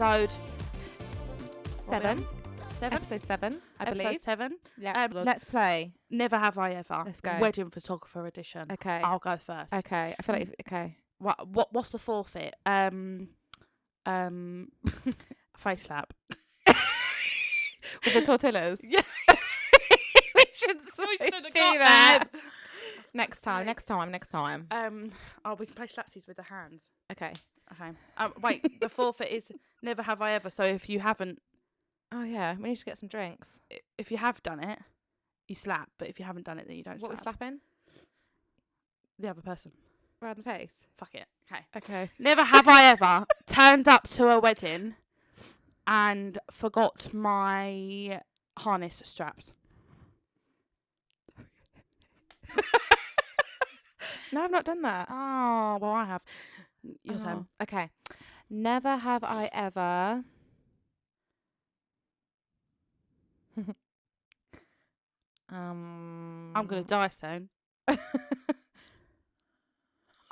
episode 7. 7? Episode 7, I believe. Episode 7. Yeah. Let's play. Never have I ever. Let's go. Wedding photographer edition. Okay. I'll go first. Okay. I feel like okay. What's the forfeit? Face slap. With the tortillas. Yeah. we should have got that. Next time. We can play slapsies with the hands. Okay. Okay. Wait, the forfeit is never have I ever. So if you haven't, Oh yeah, we need to get some drinks. if you have done it, you slap. But if you haven't done it, then you don't What we slap. slapping? The other person. Around the face. Fuck it. Okay. Okay. Never have I ever turned up to a wedding and forgot my harness straps. No, I've not done that. Oh, well, I have. Your turn. Okay. Never have I ever. I'm going to die soon.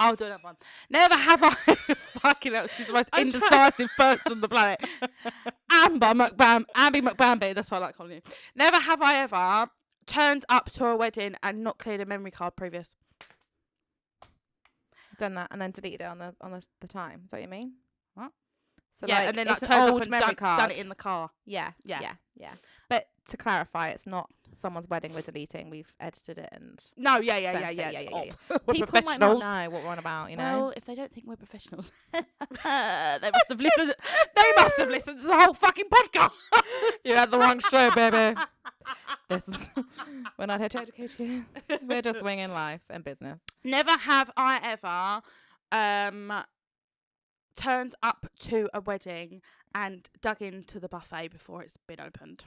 I'll do another one. Never have I... Fucking hell, she's the most indecisive person on the planet. Amber McBambi, that's what I like calling you. Never have I ever turned up to a wedding and not cleared a memory card previous. Done that and then deleted it on the time. Is that what you mean? What? So yeah, like, and then it's like an turned old up and memory card. done it in the car. Yeah. Yeah. But to clarify, it's not someone's wedding we're deleting. We've edited it and No, sent yeah. it. We're People might professionals. not know what we're on about. You know. Well, if they don't think we're professionals, they must have listened. They must have listened to the whole fucking podcast. You had the wrong show, baby. We're not here to educate you. We're just winging life and business. Never have I ever turned up to a wedding and dug into the buffet before it's been opened.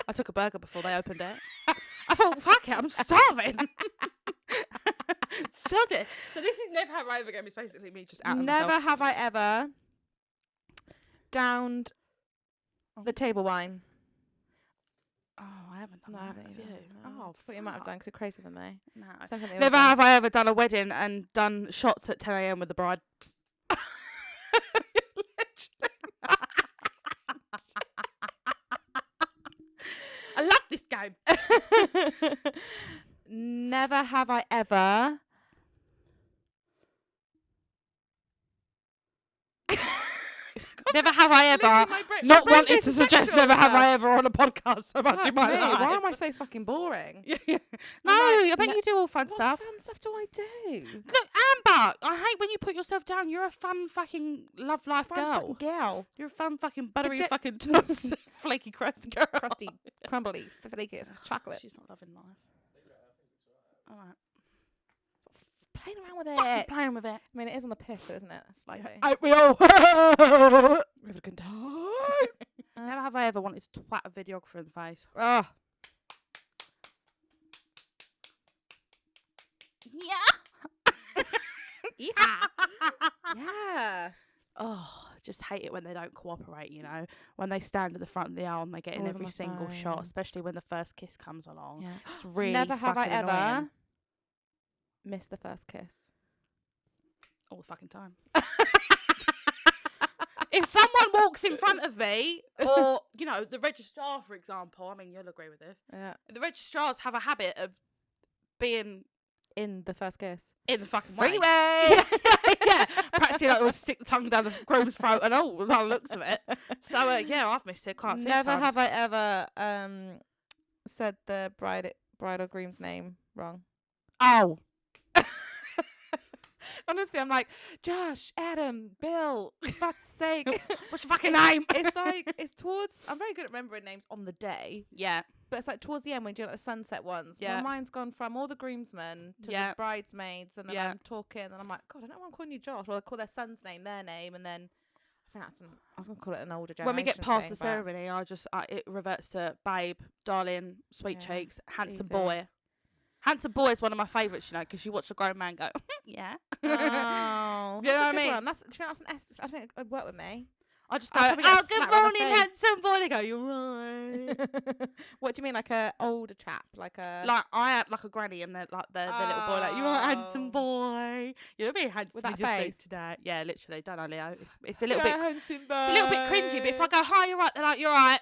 I took a burger before they opened it. I thought, fuck it, I'm starving. Sod it. So this is never have I ever again. It's basically me just out of Never myself. have I ever downed the table wine. Oh, I haven't done No, that. I haven't Have either. you? No. Oh, I thought you might have done because you're crazier than me. No. Something that Never you've have I ever done a wedding and done shots at 10 a.m. with the bride. I love this game. Never have I ever. Never have I ever not wanted to suggest never have I ever on a podcast so much in my life. Why am I so fucking boring? No, I bet you do all fun What stuff. fun stuff do I do? Look, Amber, I hate when you put yourself down. You're a fun fucking love life girl. Girl. You're a fun fucking buttery But fucking toast, flaky crust girl. Crusty, crumbly, flaky chocolate. She's not loving life. All right. Playing around with Fucking it. playing with it. I mean, it is on the piss, though, isn't it? Slightly. We all We have a good time. Never have I ever wanted to twat a videographer in the face. Oh. Yeah. Yeah. Yes. Oh, just hate it when they don't cooperate, you know. When they stand at the front of the aisle and they get in Always on every the single phone. shot, especially when the first kiss comes along. Yeah. It's really Never have I fucking ever annoying. missed the first kiss. All the fucking time. If someone walks in front of me, or, you know, the registrar, for example, I mean, you'll agree with this. Yeah. The registrars have a habit of being In the first kiss. in the fucking way. Freeway! Yeah. Practically like we'll stick the tongue down the groom's throat and all by the looks of it. So, yeah, I've missed it quite a few Never times. have I ever said the bride or groom's name wrong. Oh. Honestly, I'm like, Josh, Adam, Bill, for fuck's sake. What's your fucking name? It's like, it's towards, I'm very good at remembering names on the day, Yeah. but it's like towards the end when you do like the sunset ones. Yeah. My mind's gone from all the groomsmen to Yeah. the bridesmaids, and then Yeah. I'm talking, and I'm like, God, I don't know why I'm calling you Josh. Or I call their son's name, their name, and then I think I was going to call it an older generation. When we get past thing, the ceremony, it reverts to babe, darling, sweet Yeah, cheeks, handsome easy. boy. Handsome boy is one of my favourites, you know, because you watch a grown man go, yeah. Oh, You know that's a what I good mean? one. Do you think that's an S? I think it'd work with me. I just I'll go, probably get a oh, good slap on the morning, face. handsome boy. They go, you're right. What do you mean, like a older chap, like a Like I had like a granny and the little boy, like, you are a handsome Oh. boy. You're very handsome With that in your face? suit today. Yeah, literally. Don't know, Leo. It's a little bit handsome it's a little bit cringy, but if I go, hi, you're right, they're like, you're right.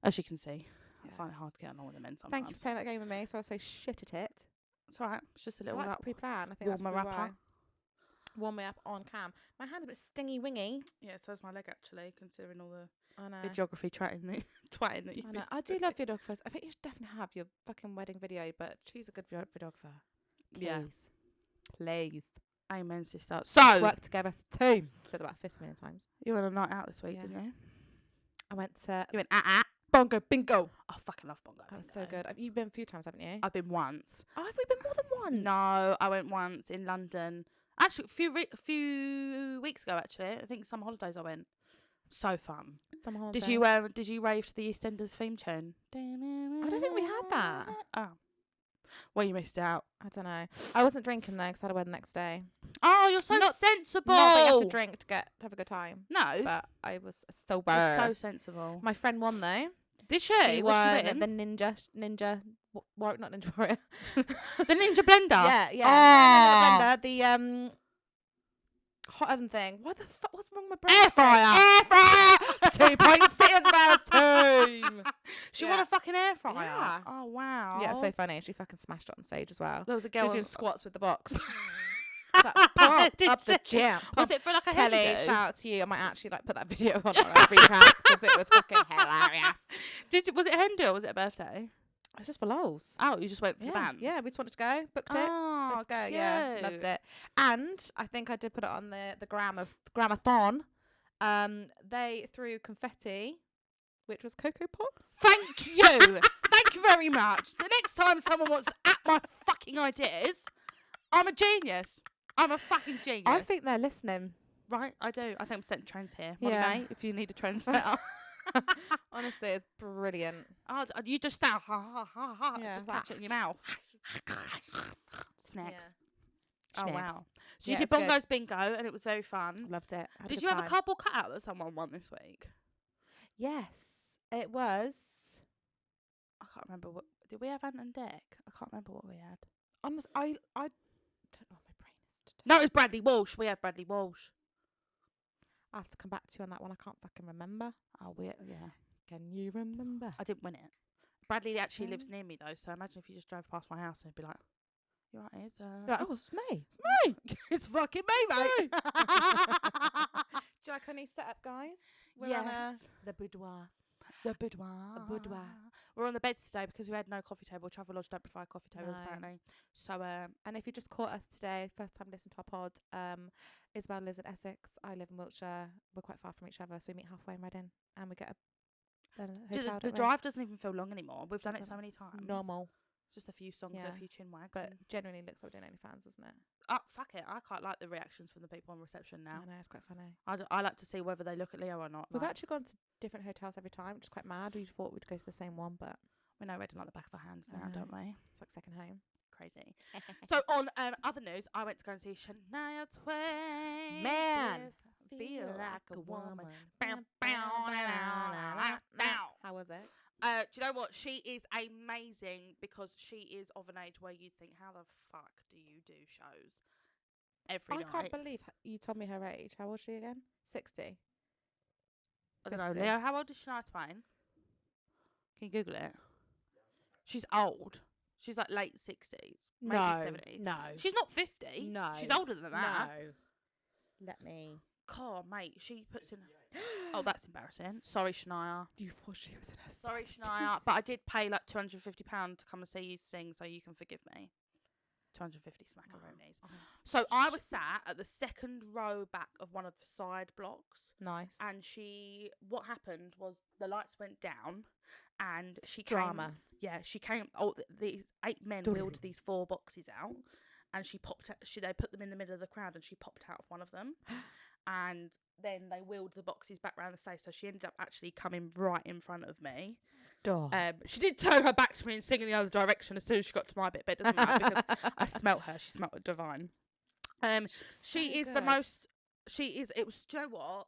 As you can see, I find it hard to get along with the men sometimes. Thank you for playing that game with me, so I'll say shit at it. It's alright. It's just a little Well, that's up. pre-planned. I think that's Warmer probably upper. why. Warm me up on cam. My hand's a bit stingy wingy. Yeah, so's my leg actually, considering all the I know. videography twatting that you've I been know. I do love videographers. I think you should definitely have your fucking wedding video, but choose a good videographer. Please. Yeah. Please. Amen, sister. Let's So, work together as a team. Said about 50 million times. you went on a night out this week, Yeah. didn't you? I went to You went, Bongo Bingo. I fucking love Bongo That was Bingo. so good. You've been a few times, haven't you? I've been once. Oh, have we been more than once? No, I went once in London. Actually, a few weeks ago. Actually, I think some holidays I went. So fun. Some holiday. Did you rave to the EastEnders theme tune? I don't think we had that. Oh, well, you missed out. I don't know. I wasn't drinking though because I had a wedding the next day. Oh, you're so Not- sensible. Not that you have to drink to have a good time. No, But I was sober. you're so sensible. My friend won though. Did she? She What'd won she the win? ninja warrior, not ninja warrior. The Ninja Blender. Yeah, yeah. Oh. No, the hot oven thing. What the fuck? What's wrong with my brain? Air fryer. Air fryer. 2 points to Isabel's team. She Yeah. won a fucking air fryer. Yeah. Oh wow. Yeah, it's so funny. She fucking smashed it on stage as well. There was a She girl. was doing squats with the box. Pump Did up the she? jam. Was it for like a Kelly, hairdo? shout out to you. I might actually like put that video on our recap because it was fucking hilarious. Was it a hen do or was it a birthday? It's just for lols. Oh, you just went for the band. Yeah, we just wanted to go. Booked it. Oh, Let's go. Yeah, loved cute. it. And I think I did put it on the gramathon. They threw confetti, which was Cocoa Pops. Thank you. Thank you very much. The next time someone wants to at my fucking ideas, I'm a genius. I'm a fucking genius. I think they're listening. Right, I do. I think I'm sent trains here. Molly Yeah. May, if you need a translator. Honestly, it's brilliant. Oh, you just sound ha ha ha ha. Yeah. Just catch it in your mouth. Snacks. Yeah. Oh Snacks. wow. So Yeah, you it's did good. Bongo's Bingo and it was very fun. Loved it. Had a Did good you have a time. cardboard cutout that someone won this week? Yes, it was. I can't remember what. Did we have Ant and Deck? I can't remember what we had. Honest, I don't know. My brain is. No, it was Bradley Walsh. We had Bradley Walsh. I have to come back to you on that one. I can't fucking remember. Oh, yeah. Can you remember? I didn't win it. Bradley actually lives near me though, so imagine if you just drove past my house and be like, "You're right, it's You're like, oh, it's me. me. It's fucking me, mate." Do you like our new setup, guys? We're on Yes. the boudoir. The boudoir. A boudoir. We're on the beds today because we had no coffee table. Travelodge don't provide coffee tables No. apparently. So And if you just caught us today, first time listening to our pod, Isabel lives in Essex. I live in Wiltshire. We're quite far from each other, so we meet halfway in Reading, and we get a hotel. the drive doesn't even feel long anymore. We've done it so many times. Normal, It's just a few songs, Yeah. a few chin wags. but genuinely looks like we're doing OnlyFans, isn't it? Fuck it. I quite like the reactions from the people on reception now. I know, it's quite funny. I like to see whether they look at Leo or not. We've like, actually gone to different hotels every time, which is quite mad. We thought we'd go to the same one, but we know Reading like the back of our hands I now, know. don't we? it's like second home. Crazy. So on other news, I went to go and see Shania Twain. Man, This feel like a woman. How was it? Do you know what? She is amazing because she is of an age where you'd think, how the fuck do you do shows every I night? can't believe you told me her age. How old is she again? 60. I don't know. 50. Leo, how old is Shania Twain? Can you Google it? She's old. She's like late 60s, maybe 70s. No. She's not 50. No. She's older than that. Let me. God, mate, she puts in... Oh, that's embarrassing. Sorry, Shania. You thought she was in her Sorry, Shania. But I did pay like £250 to come and see you sing, so you can forgive me. 250 smackaroonies. Oh, So I was sat at the second row back of one of the side blocks, nice. and what happened was the lights went down, and she Drama. She came. Oh, the 8 men wheeled these 4 boxes out, and she popped. They put them in the middle of the crowd, and she popped out of one of them, and then they wheeled the boxes back round the stage. So she ended up actually coming right in front of me. Stop. She did turn her back to me and sing in the other direction as soon as she got to my bit, but it doesn't matter because I smelt her. She smelt divine. She is the most. She is. It was. Do you know what?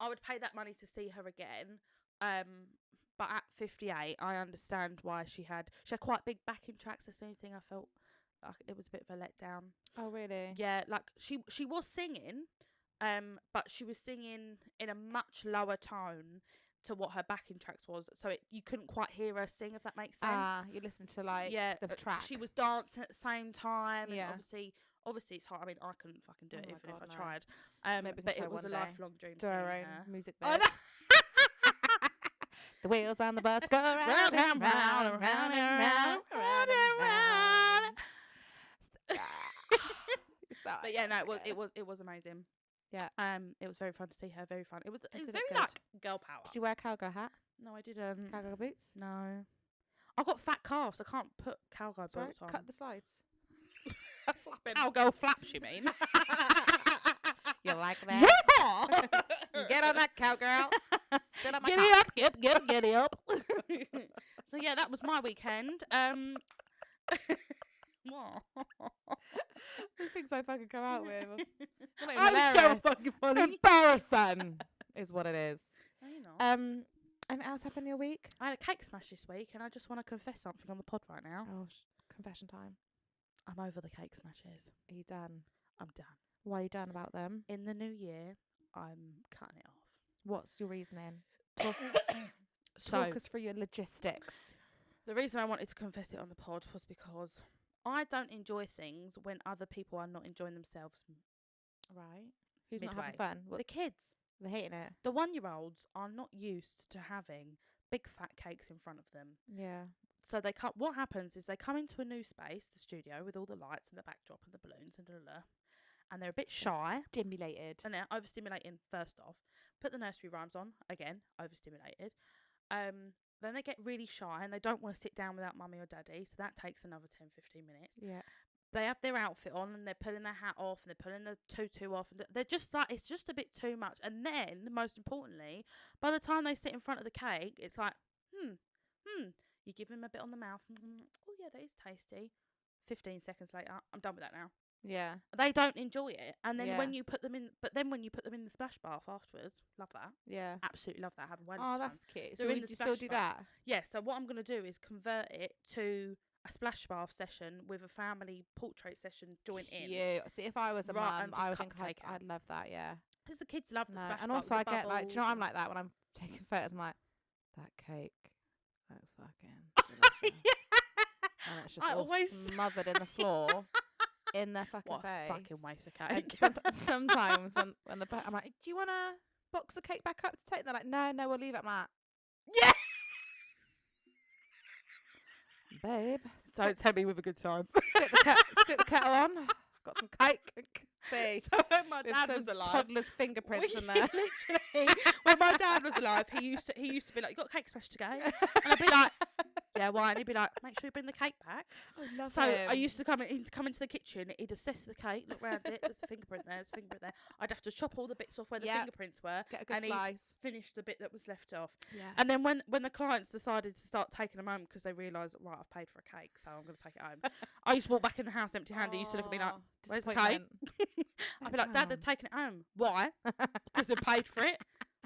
I would pay that money to see her again. But at 58, I understand why she had quite big backing tracks. That's the only thing I felt like it was a bit of a letdown. Oh, really? Yeah, like she was singing, but she was singing in a much lower tone to what her backing tracks was, so you couldn't quite hear her sing, if that makes sense. You listen to like the track. She was dancing at the same time, Yeah. and obviously it's hard. I mean, I couldn't fucking do it my even God, if I no. tried. Maybe we can But try it was a one day. lifelong dream. Do our singing own her. music. I Bed. know. The wheels on the bus go round and round and round and round and round. But yeah, no, it was amazing. Yeah. It was very fun to see her. Very fun. It was did very it good. like girl power. Did you wear a cowgirl hat? No, I didn't. Cowgirl boots? No. I got fat calves. I can't put cowgirl Sorry, boots on. cut the slides. Cowgirl flaps, you mean? You like that? Yeah. Get on that, cowgirl. Sit up my Giddy cock. up, giddy up. So yeah, that was my weekend. What? These things I fucking come out with. I'm so Hilarious. fucking funny. Embarrassing is what it is. No, you're not. Anything else happened in your week? I had a cake smash this week, and I just want to confess something on the pod right now. Oh, confession time. I'm over the cake smashes. Are you done? I'm done. Why are you done about them? In the new year, I'm cutting it off. What's your reasoning? So, Talk us through your logistics. the reason I wanted to confess it on the pod was because I don't enjoy things when other people are not enjoying themselves. Right. Who's not Midway. having fun? What, The kids. they're hating it. The 1-year-olds are not used to having big fat cakes in front of them. Yeah. So they come. What happens is they come into a new space, the studio, with all the lights and the backdrop and the balloons and they're a bit shy. Stimulated. And they're overstimulating first off. Put the nursery rhymes on, again, overstimulated. Then they get really shy and they don't want to sit down without mummy or daddy, so that takes another 10-15 minutes. Yeah. They have their outfit on and they're pulling their hat off and they're pulling the tutu off, and they're just like, it's just a bit too much. And then, most importantly, by the time they sit in front of the cake, it's like, you give them a bit on the mouth. Oh yeah, that is tasty. 15 seconds later, I'm done with that now. Yeah. They don't enjoy it. And then Yeah. when you put them in the splash bath afterwards, love that. Yeah. Absolutely love that. Have a wonderful Oh, time. that's cute. So They're in would the you still splash do that? Yeah, so what I'm going to do is convert it to a splash bath session with a family portrait session joint in. Yeah. See, if I was a Right, mum, and just I would cut think the cake out. I'd love that. Yeah. Because the kids love the No. splash And bath. also, I with the get like, do you know what I'm bubbles like that when I'm taking photos? I'm like, that cake, that's fucking delicious. And it's just I all always- smothered in the floor, in their fucking What a face. fucking waste of And cake. sometimes when I'm like, do you want a box of cake back up to take? They're like, no, we'll leave it. I'm like, Yeah. babe, Don't tell me with a good time. stick the kettle on. Got some cake. See, So when my with dad some was alive, toddler's fingerprints in there. literally, when my dad was alive, he used to be like, "You got a cake smash to go?" And I'd be like, "Yeah, why?" And he'd be like, "Make sure you bring the cake back." I love So him. I used to come into the kitchen. He'd assess the cake, look round it. There's a fingerprint there. There's a fingerprint there. I'd have to chop all the bits off where the Yep. fingerprints were, Get a good and he'd slice. finish the bit that was left off. Yeah. And then when the clients decided to start taking them home because they realised, right, I've paid for a cake, so I'm going to take it home. I used to walk back in the house empty-handed. He used to look at me like, Oh, "Where's the cake?" disappointment. I'd be like, "Dad, they're taking it home." Why? Because they paid for it.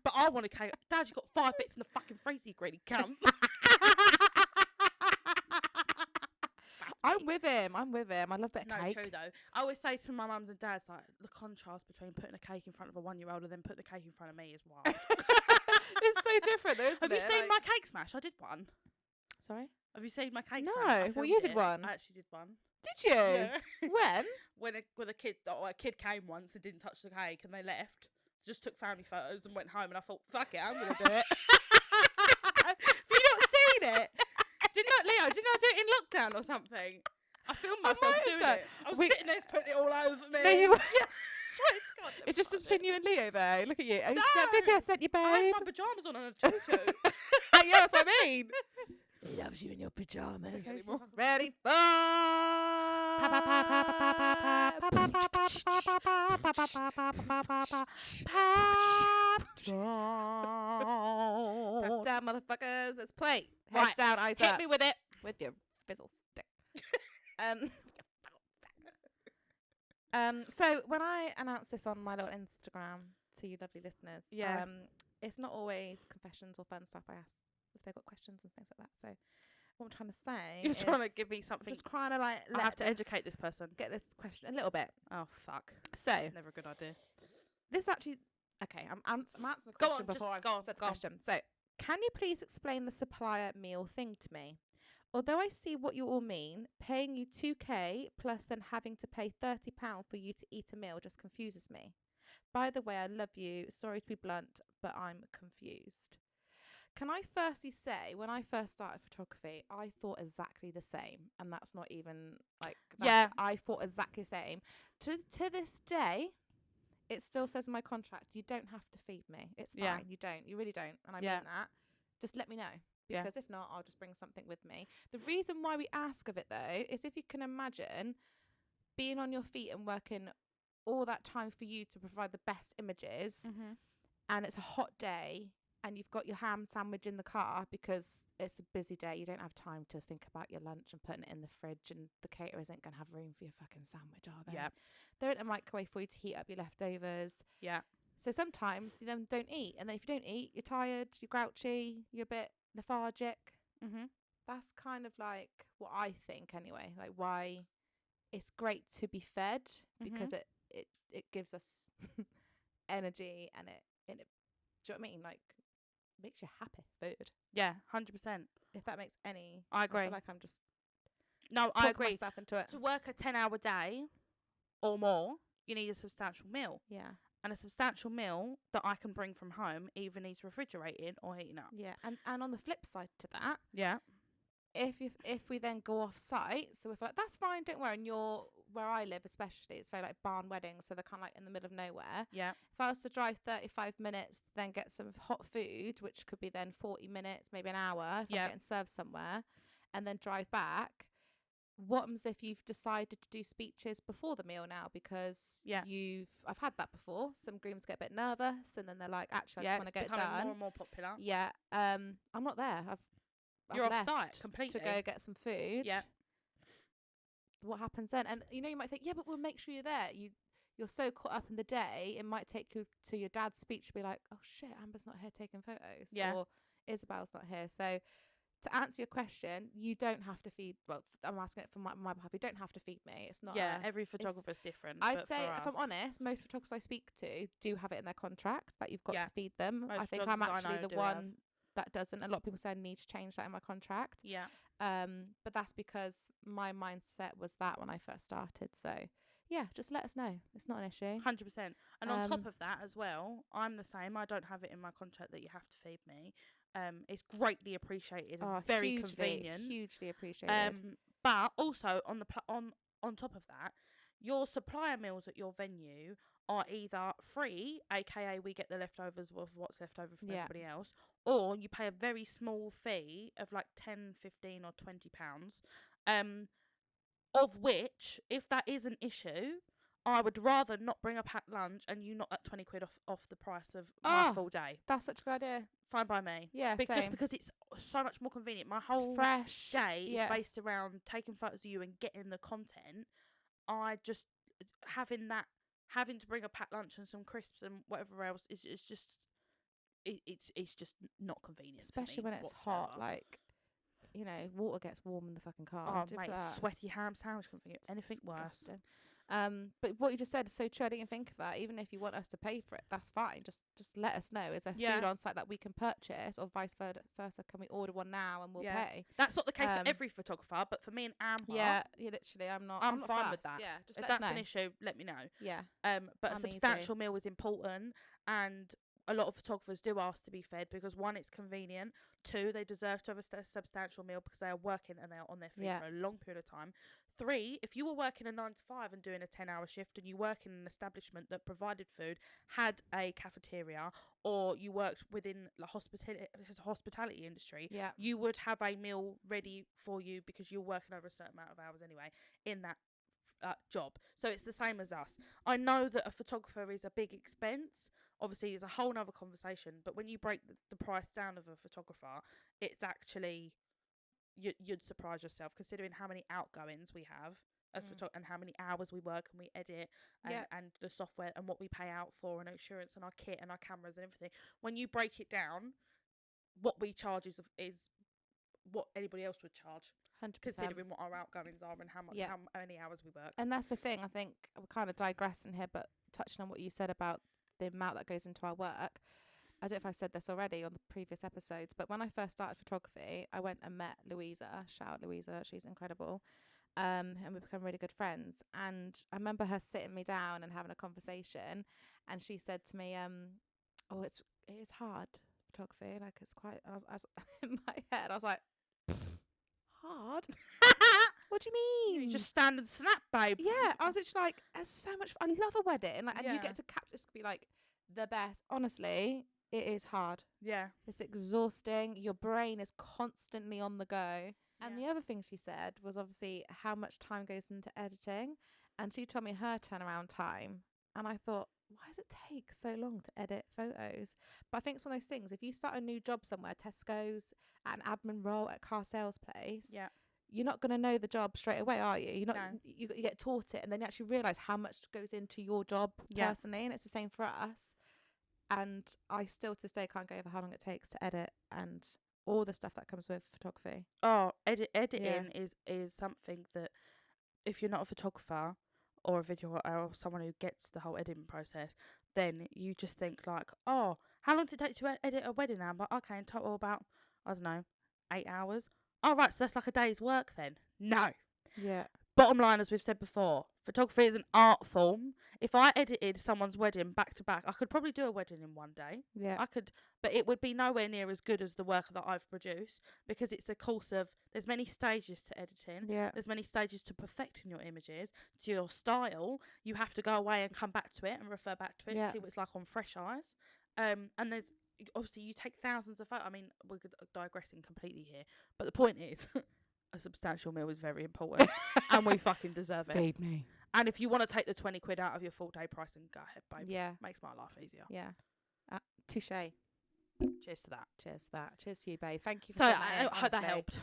But I want a cake. Dad, you got 5 bits in the fucking freezer, you greedy cunt. I'm with him. I love a bit of No, cake. true though. I always say to my mums and dads, like, the contrast between putting a cake in front of a 1-year-old and then putting the cake in front of me is wild. It's so different, though, isn't Have it? you seen Like- my cake smash? I did one. Sorry? Have you seen my cake No, smash? I well, filmed you did it. one. I actually did one. Did you? Yeah. When? when a kid came once and didn't touch the cake and they left, just took family photos and went home, and I thought, fuck it, I'm gonna do it. Have you not seen it? Didn't I do it in lockdown or something? I filmed I myself might have doing done. it. I was We- sitting there putting it all over me. No, you- Yeah, swear to God, It's just fuck between you and Leo there. Look at you. Oh, No. that video I sent you, I babe. had my pyjamas on and a tutu. Yeah, that's what I mean. He loves you in your pyjamas. Ready for... Pep down, motherfuckers. Let's play. Heads Right, down, eyes Hit up. me with it. With your fizzle stick. So when I announced this on my little Instagram to you lovely listeners, Yeah. it's not always confessions or fun stuff. I ask if they've got questions and things like that. So what I'm trying to say You're is trying to give me something. just trying to like I have to educate this person. get this question a little bit. Oh, fuck. So Never a good idea. this actually, okay, I'm answering the Go question on, before I go on, said the go on. question. So can you please explain the supplier meal thing to me? Although I see what you all mean, paying you 2k plus then having to pay £30 for you to eat a meal just confuses me. By the way, I love you. Sorry to be blunt, but I'm confused. Can I firstly say, when I first started photography, I thought exactly the same. And that's not even like, Yeah. I thought exactly the same. To this day, it still says in my contract, you don't have to feed me. It's fine. Yeah. You don't. You really don't. And I Yeah. mean that. Just let me know. Yeah. Because if not, I'll just bring something with me. The reason why we ask of it, though, is if you can imagine being on your feet and working all that time for you to provide the best images, Mm-hmm. and it's a hot day, and you've got your ham sandwich in the car because it's a busy day. You don't have time to think about your lunch and putting it in the fridge, and the caterer isn't going to have room for your fucking sandwich, are they? Yeah. They're in a microwave for you to heat up your leftovers. Yeah. So sometimes you then don't eat, and then if you don't eat, you're tired, you're grouchy, you're a bit lethargic. Mm-hmm. That's kind of like what I think anyway, like why it's great to be fed, because it gives us energy, and it do you know what I mean, like makes you happy food, Yeah, 100%. if that makes any. I agree. feel like I'm just No, I talking agree. myself into it. To work a 10-hour day or more, you need a substantial meal. Yeah, And a substantial meal that I can bring from home either needs refrigerating or heating up. yeah, and on the flip side to that, Yeah. if we then go off site, so if like that's fine, don't worry. And where I live, especially, it's very like barn weddings, so they're kind of like in the middle of nowhere. Yeah. If I was to drive 35 minutes, then get some hot food, which could be then 40 minutes, maybe an hour, if I'm getting served somewhere, and then drive back. What happens if you've decided to do speeches before the meal now? Because I've had that before. Some grooms get a bit nervous, and then they're like, actually, I just want to get it done. More and more popular. Yeah. I'm not there. You're off left site completely to go get some food. Yeah. What happens then? And you might think, yeah, but we'll make sure you're there. You're so caught up in the day, it might take you to your dad's speech to be like, oh shit, Amber's not here taking photos. Yeah. Or Isabel's not here. So to answer your question, you don't have to feed. Well, I'm asking it from my behalf. You don't have to feed me. It's not. Yeah, every photographer's different. I'd say, if I'm honest, most photographers I speak to do have it in their contract that you've got to feed them. Most I think I'm photographers actually the one that doesn't. A lot of people say I need to change that in my contract. Yeah. But that's because my mindset was that when I first started. So yeah, just let us know. It's not an issue. 100%. And on top of that as well, I'm the same. I don't have it in my contract that you have to feed me. It's greatly appreciated and very convenient. Hugely appreciated. But also on top of that, your supplier meals at your venue are either free, aka we get the leftovers of what's left over from everybody else, or you pay a very small fee of like 10, 15 or £20, of which, if that is an issue, I would rather not bring a packed lunch and you knock that 20 quid off the price of my full day. That's such a good idea. Fine by me. Yeah, same. Just because it's so much more convenient. My whole fresh day is based around taking photos of you and getting the content. I just having to bring a packed lunch and some crisps and whatever else is just it's just not convenient. Especially when it's hot, like, water gets warm in the fucking car. Oh mate, sweaty ham sandwich, couldn't think of anything worse. But what you just said is so true. I didn't even think of that. Even if you want us to pay for it, that's fine. Just let us know. Is there food on site that we can purchase, or vice versa? Can we order one now and we'll pay? That's not the case for every photographer, but for me and Amber, literally, I'm fine fast. with that. Yeah, just if let us that's know. an issue, let me know. Yeah. But a substantial meal is important, and a lot of photographers do ask to be fed because, one, it's convenient. Two, they deserve to have a substantial meal because they are working and they are on their feet for a long period of time. Three, if you were working a 9 to 5 and doing a 10-hour shift and you work in an establishment that provided food, had a cafeteria, or you worked within the hospitality industry, you would have a meal ready for you because you're working over a certain amount of hours anyway in that job. So it's the same as us. I know that a photographer is a big expense. Obviously, it's a whole nother conversation. But when you break the price down of a photographer, it's actually you'd surprise yourself considering how many outgoings we have as and how many hours we work and we edit and the software and what we pay out for and insurance and our kit and our cameras and everything. When you break it down, what we charge is what anybody else would charge, 100%. considering what our outgoings are and how many hours we work. And that's the thing. I think we're kind of digressing here, but touching on what you said about the amount that goes into our work. I don't know if I've said this already on the previous episodes, but when I first started photography, I went and met Louisa. Shout out Louisa, she's incredible. And we become really good friends. And I remember her sitting me down and having a conversation, and she said to me, it is hard, photography. Like, it's quite, I was in my head, I was like, hard? What do you mean? You just stand and snap, babe. Yeah, I was literally like, it's so much fun. I love a wedding. Like, and you get to capture, this could be like the best. Honestly, it is hard. Yeah. It's exhausting. Your brain is constantly on the go. And the other thing she said was obviously how much time goes into editing. And she told me her turnaround time. And I thought, why does it take so long to edit photos? But I think it's one of those things. If you start a new job somewhere, Tesco's, an admin role at a car sales place, you're not going to know the job straight away, are you? You're not. No. You get taught it, and then you actually realise how much goes into your job personally. And it's the same for us. And I still to this day can't get over how long it takes to edit and all the stuff that comes with photography. Oh, editing is something that if you're not a photographer or a video or someone who gets the whole editing process, then you just think like, oh, how long does it take to edit a wedding album? Okay, in total about, I don't know, 8 hours. Oh, right, so that's like a day's work then. No. Yeah. Bottom line, as we've said before, photography is an art form. If I edited someone's wedding back to back, I could probably do a wedding in one day. Yeah. I could, but it would be nowhere near as good as the work that I've produced, because it's a course of, there's many stages to editing. Yeah. There's many stages to perfecting your images, to your style. You have to go away and come back to it and refer back to it and see what it's like on fresh eyes. And there's, obviously you take thousands of photos. I mean, we're digressing completely here, but the point is, a substantial meal is very important, and we fucking deserve it. Feed me. And if you want to take the 20 quid out of your full day price, then go ahead, babe. Yeah. Makes my life easier. Yeah. Touche. Cheers to that. Cheers to that. Cheers to you, babe. Thank you. So I hope that helped.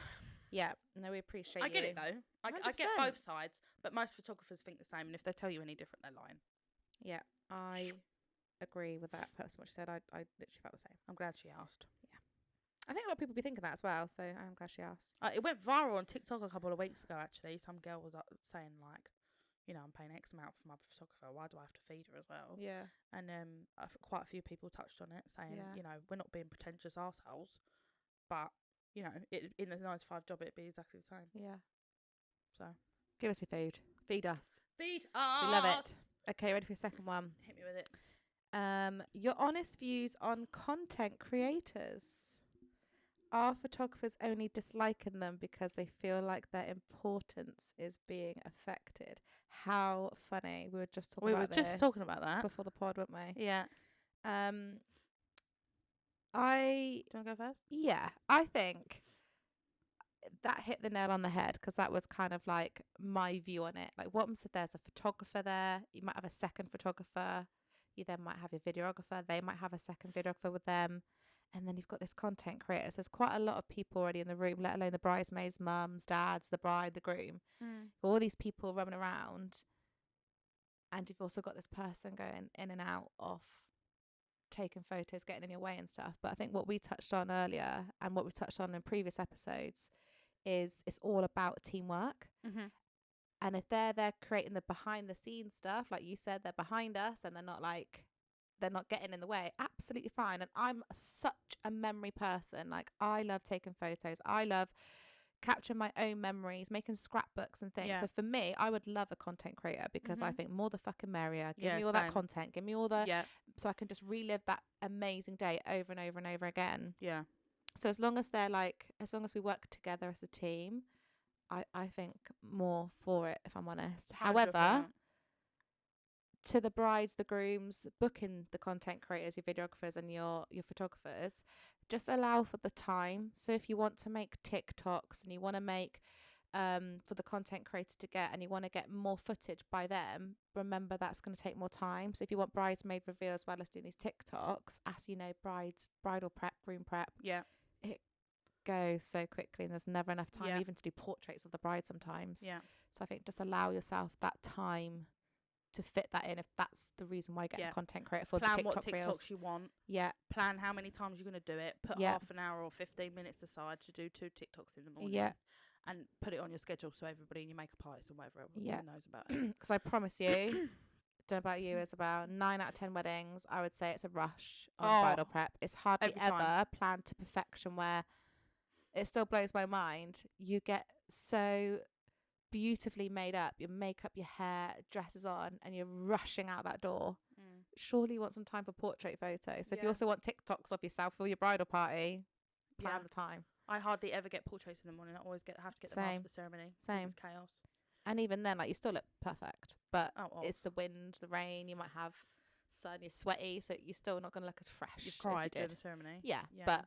Yeah. No, we appreciate I you. get it though. I get both sides, but most photographers think the same, and if they tell you any different, they're lying. Yeah, I agree with that person. What she said, I literally felt the same. I'm glad she asked. Yeah. I think a lot of people be thinking that as well, so I'm glad she asked. It went viral on TikTok a couple of weeks ago, actually. Some girl was saying, like, you know, I'm paying X amount for my photographer. Why do I have to feed her as well? Yeah. And quite a few people touched on it, saying, you know, we're not being pretentious arseholes, but, you know, in a 9-to-5 job, it'd be exactly the same. Yeah. So. Give us your food. Feed us. Feed us. We love it. Okay, ready for your second one? Hit me with it. Your honest views on content creators. Are photographers only disliking them because they feel like their importance is being affected? How funny. We were just talking about that before the pod, weren't we? Yeah. Do you want to go first? Yeah, I think that hit the nail on the head, because that was kind of like my view on it. Like, once there's a photographer there, you might have a second photographer. You then might have your videographer. They might have a second videographer with them. And then you've got this content creators. There's quite a lot of people already in the room, let alone the bridesmaids, mums, dads, the bride, the groom. All these people running around. And you've also got this person going in and out of taking photos, getting in your way and stuff. But I think what we touched on earlier, and what we've touched on in previous episodes, is it's all about teamwork. Mm-hmm. And if they're creating the behind the scenes stuff, like you said, they're behind us and they're not getting in the way, absolutely fine. And I'm such a memory person. Like, I love taking photos. I love capturing my own memories, making scrapbooks and things. Yeah. So for me, I would love a content creator, because I think more the fucking merrier. Give me all that content. Give me all the so I can just relive that amazing day over and over and over again. Yeah. So as long as we work together as a team, I think more for it, if I'm honest. 100%. However, to the brides, the grooms, booking the content creators, your videographers and your photographers, just allow for the time. So if you want to make TikToks and you want to make for the content creator to get, and you want to get more footage by them, remember that's going to take more time. So if you want bridesmaid reveal as well as doing these TikToks, as you know, bridal prep, groom prep, it goes so quickly, and there's never enough time even to do portraits of the bride sometimes. Yeah. So I think just allow yourself that time to fit that in if that's the reason why you're getting content creator for Plan the TikTok what TikToks reels. you want. Yeah. Plan how many times you're going to do it. Put half an hour or 15 minutes aside to do 2 TikToks in the morning. Yeah. And put it on your schedule so everybody in your makeup artist and whatever knows about it. Because I promise you, don't know about you, Isabel, 9 out of 10 weddings, I would say it's a rush on bridal prep. It's hardly ever planned to perfection, where it still blows my mind. You get so beautifully made up, your makeup, your hair, dresses on, and you're rushing out that door. Surely you want some time for portrait photos. So if you also want TikToks of yourself for your bridal party, plan the time. I hardly ever get portraits in the morning. I always have to get them after the ceremony. Same. It's chaos. And even then, like, you still look perfect, but it's the wind, the rain, you might have sun, you're sweaty, so you're still not going to look as fresh. You've cried as you during did. the ceremony. Yeah, but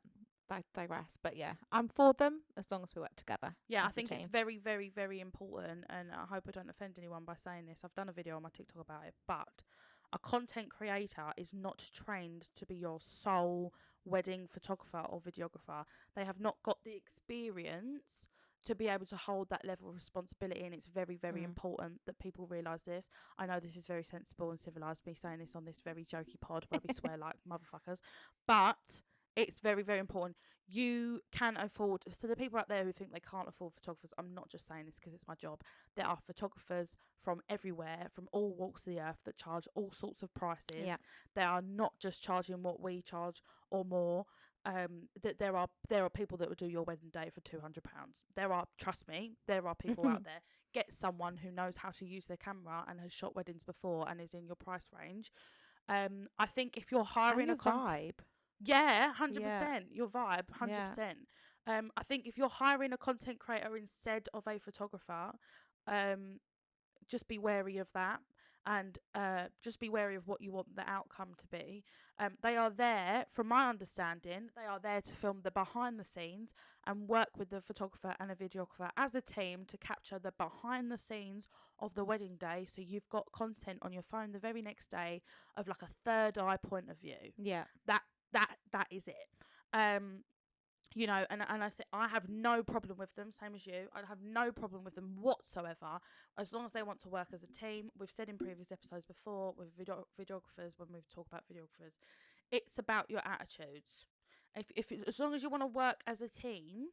I digress. But yeah, I'm for them as long as we work together. Yeah, I think it's very, very, very important, and I hope I don't offend anyone by saying this. I've done a video on my TikTok about it, but a content creator is not trained to be your sole wedding photographer or videographer. They have not got the experience to be able to hold that level of responsibility, and it's very, very important that people realise this. I know this is very sensible and civilised, me saying this on this very jokey pod where we swear like motherfuckers, but it's very, very important. You can afford, so the people out there who think they can't afford photographers, I'm not just saying this because it's my job. There are photographers from everywhere, from all walks of the earth, that charge all sorts of prices. Yeah. They are not just charging what we charge or more. That there are people that will do your wedding day for £200. Trust me, there are people out there. Get someone who knows how to use their camera and has shot weddings before and is in your price range. I think if you're hiring and your vibe. Yeah, 100%. Your vibe, 100%. I think if you're hiring a content creator instead of a photographer, just be wary of that, and just be wary of what you want the outcome to be. They are there, from my understanding, they are there to film the behind the scenes and work with the photographer and a videographer as a team to capture the behind the scenes of the wedding day, so you've got content on your phone the very next day of like a third eye point of view. Yeah. That is it. You know, and I have no problem with them, same as you. I have no problem with them whatsoever, as long as they want to work as a team. We've said in previous episodes before with videographers, when we talk about videographers, it's about your attitudes. If as long as you want to work as a team,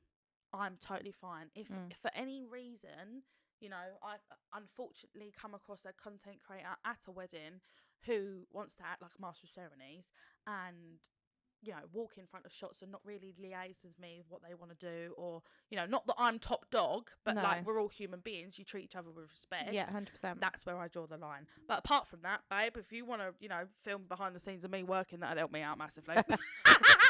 I'm totally fine. If for any reason, you know, I unfortunately come across a content creator at a wedding who wants to act like a master of ceremonies and, you know, walk in front of shots and not really liaise with me with what they want to do, or, you know, not that I'm top dog, but like, we're all human beings, you treat each other with respect. Yeah, 100%. That's where I draw the line. But apart from that, babe, if you want to, you know, film behind the scenes of me working, that'll help me out massively.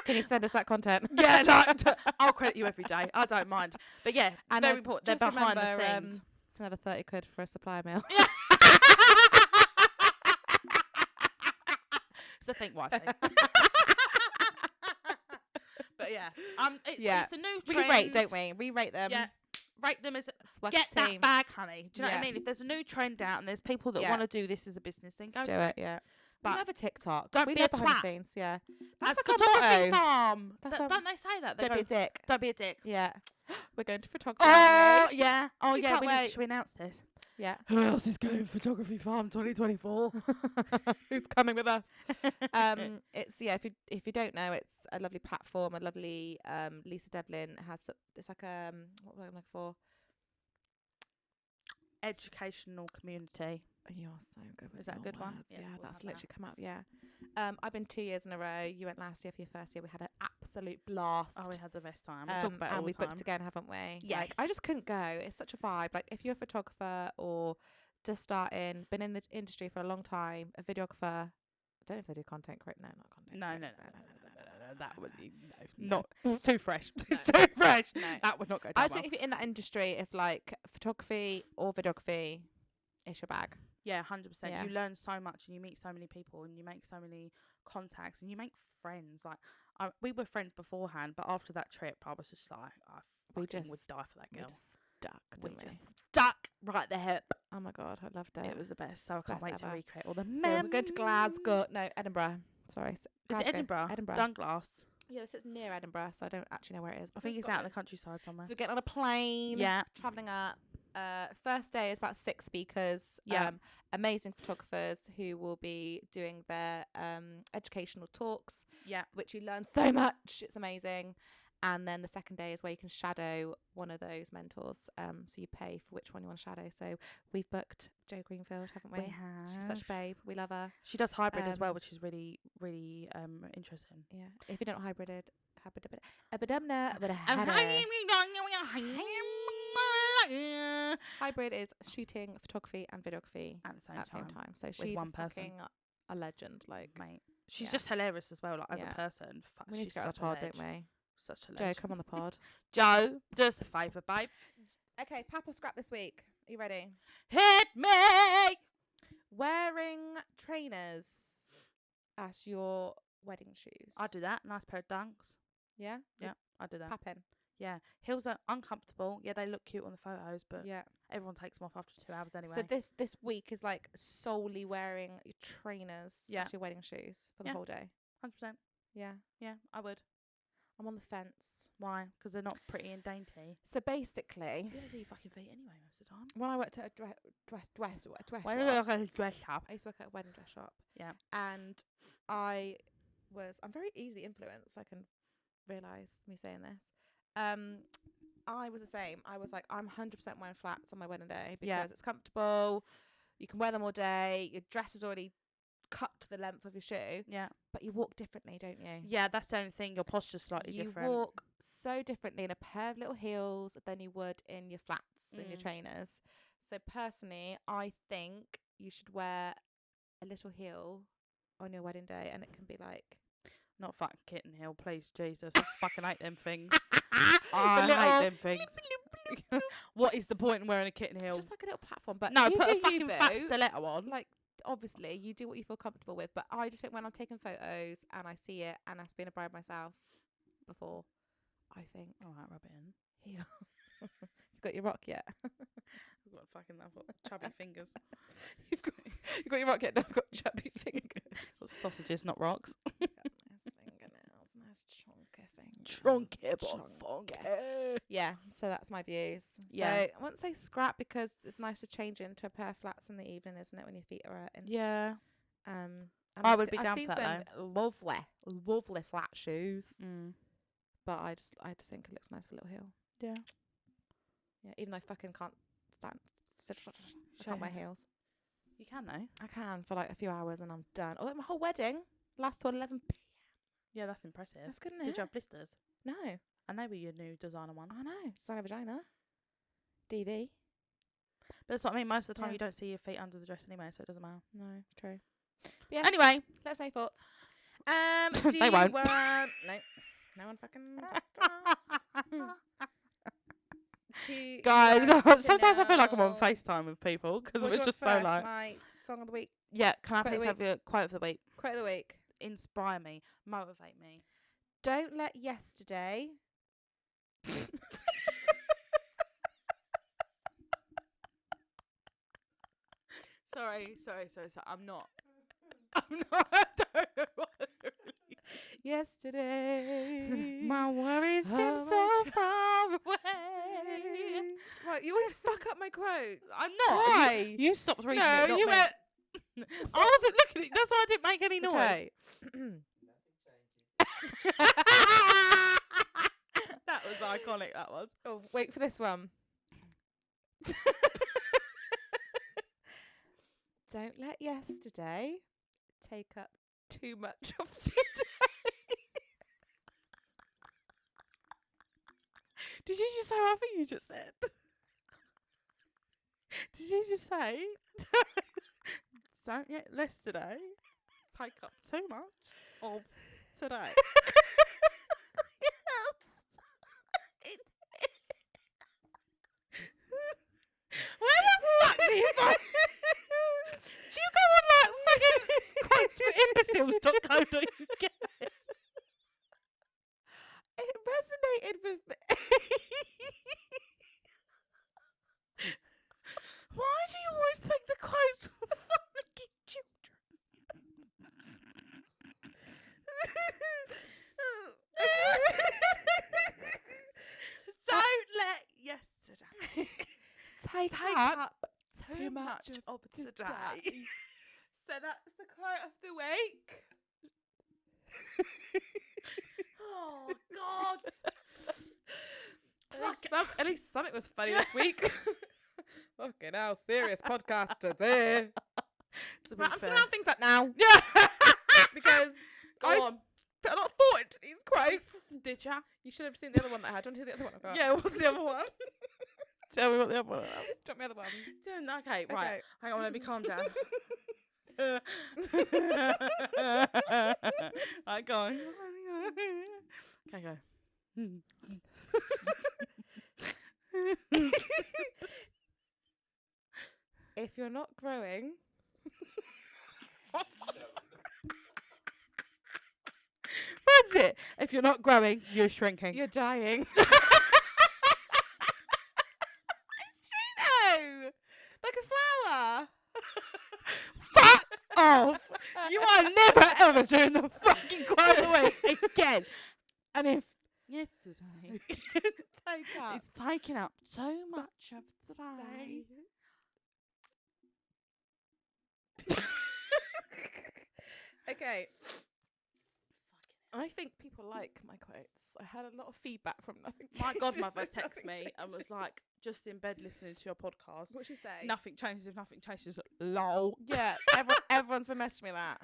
Can you send us that content? Yeah, like, I'll credit you every day. I don't mind. But yeah, and very important. They're behind the scenes. It's another 30 quid for a supplier meal. So think wisely. But yeah, it's a new trend. We rate, don't we? We rate them. Yeah, rate them as Sweat get team. that bag, honey. Do you know what I mean? If there's a new trend out and there's people that want to do this as a business thing, go do for it. Yeah. But we love a TikTok. Don't be a behind twat. the scenes. Yeah. That's like photography farm. Don't they say that? Don't be a dick. Don't be a dick. Yeah. We're going to photography. Oh yeah. Oh yeah. Should we announce this? Yeah. Who else is going photography farm 2024? Who's coming with us? It's if you don't know, it's a lovely platform, a lovely Lisa Devlin has. It's like what was I looking for? Educational community. You're so good with Is that a good one? Yeah, that's literally come out. Yeah. I've been 2 years in a row. You went last year for your first year. We had an absolute blast. Oh, we had the best time. We talk about it all and we the time. booked again, haven't we? Yes. Like, I just couldn't go. It's such a vibe. Like, if you're a photographer or just starting, been in the industry for a long time, a videographer. I don't know if they do content create. No, not content. No. That would be not. It's too fresh. It's too fresh. No. That would not go down I well. think if you're in that industry, if like photography or videography, it's your bag. Yeah, 100%. Yeah. You learn so much and you meet so many people and you make so many contacts and you make friends. Like, we were friends beforehand, but after that trip, I was just like, I would die for that girl. We just stuck right the hip. Oh my God, I loved it. It was the best. So I can't wait to ever. recreate all the So memories. we're going to Glasgow. No, Edinburgh. Sorry. Is it Edinburgh? Edinburgh. Dunglass. Yeah, so it's near Edinburgh, so I don't actually know where it is. I think it's out in the countryside somewhere. So we're getting on a plane. Yeah. Travelling up. First day is about 6 speakers. Yeah. Amazing photographers who will be doing their educational talks, Yeah. which you learn so much. It's amazing. And then the second day is where you can shadow one of those mentors. So you pay for which one you want to shadow. So we've booked Jo Greenfield, haven't we? We have. She's such a babe. We love her. She does hybrid as well, which is really, really interesting. Yeah. If you don't hybrid, hybrid is shooting photography and videography At the same time. So she's one person. fucking a legend. Like, Mate. She's just hilarious as well, like as a person. Fuck, we need to get on the pod, don't we? Such a Jo, legend. come on the pod. Jo, do us a favour, babe. Okay, pap or scrap this week. Are you ready? Hit me! Wearing trainers as your wedding shoes. I do that. Nice pair of dunks. Yeah? Yeah, I do that. Papping. Yeah. Heels are uncomfortable. Yeah, they look cute on the photos, but Yeah. everyone takes them off after 2 hours anyway. So this week is like solely wearing your trainers as your wedding shoes for the whole day. 100%. Yeah. Yeah, I would. I'm on the fence. Why? Because they're not pretty and dainty. So basically, You don't see your fucking feet anyway most of the time. when I worked at a dress shop, Why do you look like a dress shop? I used to work at a wedding dress shop. Yeah. And I'm very easy influenced. I can realise me saying this. I was the same. I was like, I'm 100% wearing flats on my wedding day because it's comfortable. You can wear them all day. Your dress is already cut to the length of your shoe. Yeah. But you walk differently, don't you? Yeah, that's the only thing. Your posture's slightly different. You walk so differently in a pair of little heels than you would in your flats and your trainers. So personally, I think you should wear a little heel on your wedding day, and it can be like Not fucking kitten heel, please, Jesus. I fucking hate them things. I hate them things. What is the point in wearing a kitten heel? just like a little platform. But No, you put do a fucking you, fat boo. stiletto on. Like, obviously, you do what you feel comfortable with. But I just think when I'm taking photos and I see it, and I've been a bride myself before, I think All right, rub it in. heels. You've got your rock yet? I've got chubby fingers. You've got your rock yet? No, I've got chubby fingers. Got sausages, not rocks. Nice fingernails, nice chunky fingers. Funky. Yeah, so that's my views. Yeah. So I won't say scrap because it's nice to change into a pair of flats in the evening, isn't it, when your feet are hurting? Yeah. And I would be I've down seen for that, some lovely flat shoes, but I just think it looks nice with a little heel. Yeah. Yeah, even though I fucking can't stand. I Sure. can't wear heels. You can though. I can for like a few hours and I'm done. Although my whole wedding lasts till 11 p.m. Yeah, that's impressive. That's good, isn't Did it? you have blisters? No, And they were your new designer ones. I know. Designer vagina. DV. But that's what I mean. Most of the time, Yeah. you don't see your feet under the dress anyway, so it doesn't matter. No, true. But yeah. Anyway, Let's know your thoughts. Do They you won't. want... No one fucking guys, sometimes I feel like I'm on FaceTime with people because we're just so like. My song of the week. Yeah, can I Quote of please the have your quote of the week? Quote of the week. Inspire me, motivate me. Don't let yesterday... Sorry. I'm not. I don't know what Yesterday. my worries seem How so much- far away. Right, you always fuck up my quotes. I'm not. Why? You stopped reading No, it. Not you me. went... I wasn't looking at it. That's why I didn't make any noise. Okay. That was iconic. That was. Oh, wait for this one. Don't let yesterday take up too much of today. Did you just say what I think you just said? Did you just say? Don't let yesterday take up too much of today. Where the fuck do you go? Do you go on like fucking quotes for imbeciles.co.uk? It resonated with me. Why do you always pick the quotes for fucking children? Don't let yesterday take up too much of today. So that's the quote of the week. Oh God! At least something was funny this week. Fucking hell, serious podcast today. Right, I'm just gonna round things up now. Yeah, because I put a lot of thought into these quotes. Did ya? You should have seen the other one that I had. Do you want to hear the other one I've got? Yeah, what's the other one? Tell me what the other one is. Drop me the other one. Okay, right. Hang on, let me calm down. Right, go on. Okay, go. If you're not growing, what's it? If you're not growing, you're shrinking. you're dying. It's true though. Like a flower. Fuck off! You are never ever doing the fucking quote away again. And if yesterday it's taking up so much of today. Okay. I think people like my quotes. I had a lot of feedback from Nothing Changes. My godmother texted me and was like, just in bed listening to your podcast. What'd she say? Nothing changes if nothing changes. Lol. Yeah, everyone's been messaging me that.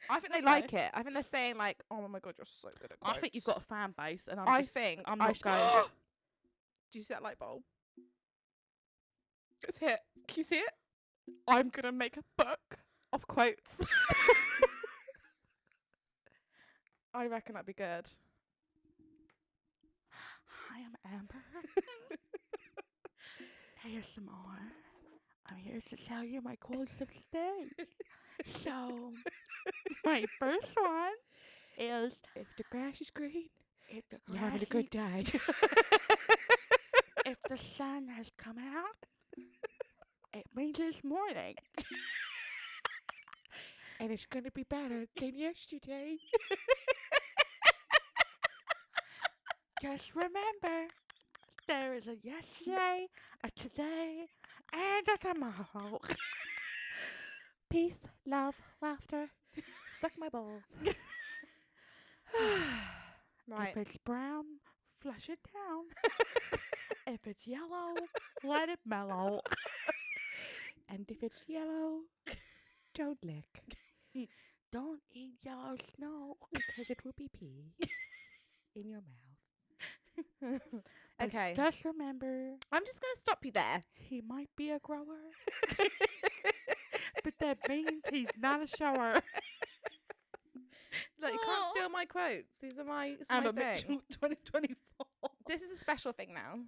I think they like it. I think they're saying like, "Oh my God, you're so good at quotes." I think you've got a fan base, and I'm not going. Do you see that light bulb? It's hit. Can you see it? I'm gonna make a book of quotes. I reckon that'd be good. Hi, I'm Amber. ASMR. I'm here to tell you my quotes of the day. So, my first one is, if the grass is green, you're having a good day. If the sun has come out, it means it's morning. And it's going to be better than yesterday. Just remember, there is a yesterday, a today, and a tomorrow. Peace, love, laughter. Suck my balls. Right. If it's brown, flush it down. If it's yellow, let it mellow. And if it's yellow, don't lick. Don't eat yellow snow, because it will be pee in your mouth. Okay. Just remember, I'm just going to stop you there. He might be a grower, but that means he's not a shower. Look, you can't steal my quotes. These are my thing. 2024. This is a special thing now.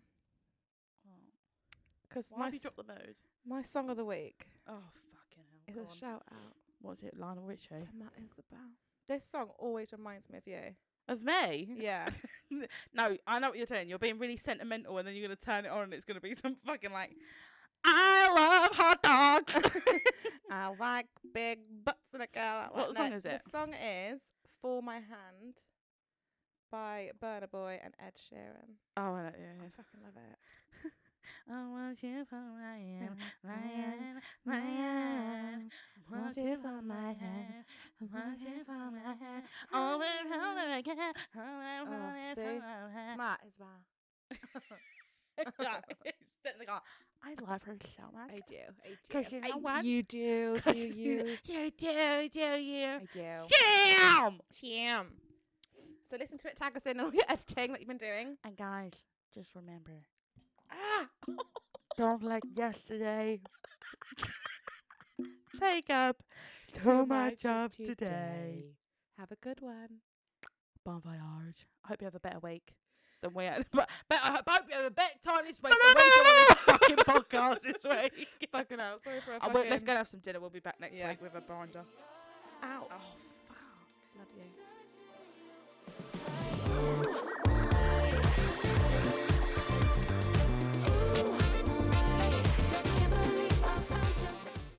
Because Why have you dropped the mood? My song of the week Oh, fucking hell. is a shout out What's it, Lionel Richie? to Matt Isobel. This song always reminds me of you. Of me? Yeah. No, I know what you're doing. You're being really sentimental, and then you're going to turn it on and it's going to be some fucking like, I love hot dogs. I like big butts and a girl. What song is it? The song is For My Hand by Burna Boy and Ed Sheeran. Oh, I know, yeah. I fucking love it. I want you for my hand, my hand, my hand. I want you for my hand, I want you for my hand. Over and over again. Oh, see? Matt is I love her so much. I do. Because you know what? You do. Do you? You do, do you? I do. Damn! Damn. So listen to it, tag us in all your editing that you've been doing. And guys, just remember, Ah! don't let yesterday take up too much of today. Have a good one. Bon voyage. I hope you have a better week than we had. But I hope you have a better time this week than we did on this fucking podcast this week. Fucking hell. Sorry for a Let's go and have some dinner. We'll be back next week with a binder. Ow. Oh,